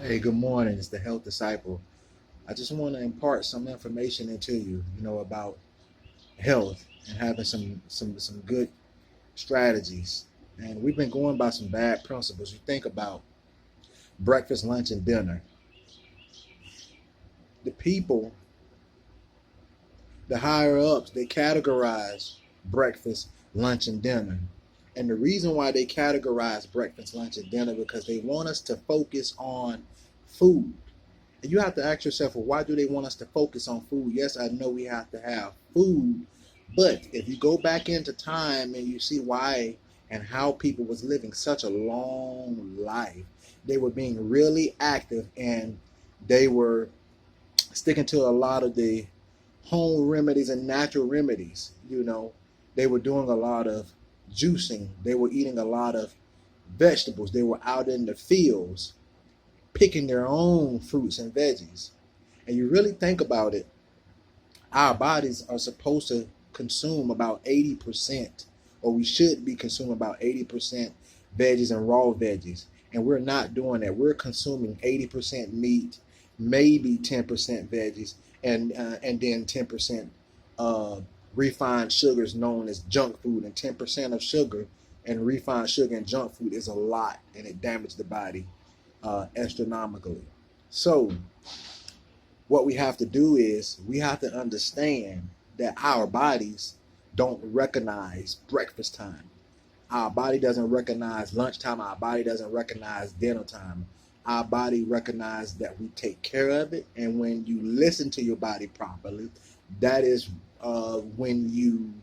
Hey, good morning. It's the Health Disciple. I just want to impart some information into you, about health and having some good strategies. And we've been going by some bad principles. You think about breakfast, lunch, and dinner. The people, the higher ups, they categorize breakfast, lunch, and dinner. And the reason why they categorize breakfast, lunch, and dinner because they want us to focus on food. And you have to ask yourself, well, why do they want us to focus on food? Yes, I know we have to have food, but if you go back into time and you see why and how people was living such a long life, they were being really active and they were sticking to a lot of the home remedies and natural remedies. They were doing a lot of juicing. They were eating a lot of vegetables. They were out in the fields picking their own fruits and veggies. And you really think about it, our bodies are supposed to consume about 80%, or we should be consuming about 80% veggies and raw veggies. And we're not doing that. We're consuming 80% meat, maybe 10% veggies, and then 10% uh, refined sugars known as junk food. And 10% of sugar and refined sugar and junk food is a lot, and it damages the body astronomically. So what we have to do is we have to understand that our bodies don't recognize breakfast time. Our body doesn't recognize lunchtime. Our body doesn't recognize dinner time. Our body recognizes that we take care of it. And when you listen to your body properly, that is when you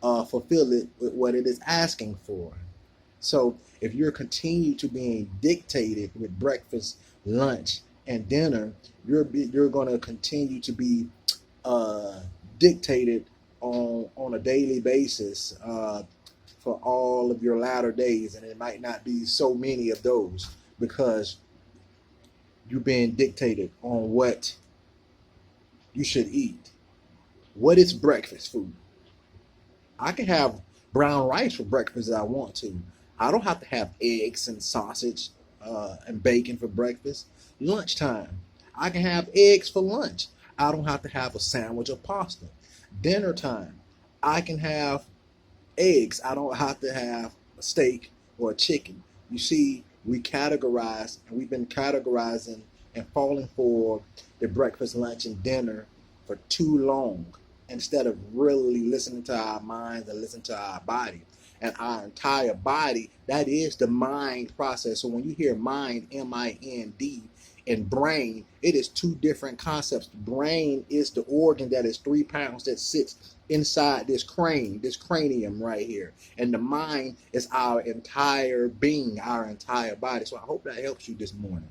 fulfill it with what it is asking for. So if you're continue to being dictated with breakfast, lunch, and dinner, you're going to continue to be uh, dictated on a daily basis for all of your latter days, and it might not be so many of those because you're being dictated on what you should eat. What is breakfast food? I can have brown rice for breakfast if I want to. I don't have to have eggs and sausage and bacon for breakfast. Lunchtime, I can have eggs for lunch. I don't have to have a sandwich or pasta. Dinner time, I can have eggs. I don't have to have a steak or a chicken. You see, we categorize and we've been categorizing and falling for the breakfast, lunch, and dinner for too long instead of really listening to our minds and listening to our body. And our entire body, that is the mind process. So when you hear mind, M-I-N-D, and brain, it is two different concepts. The brain is the organ that is 3 pounds that sits inside this cranium right here. And the mind is our entire being, our entire body. So I hope that helps you this morning.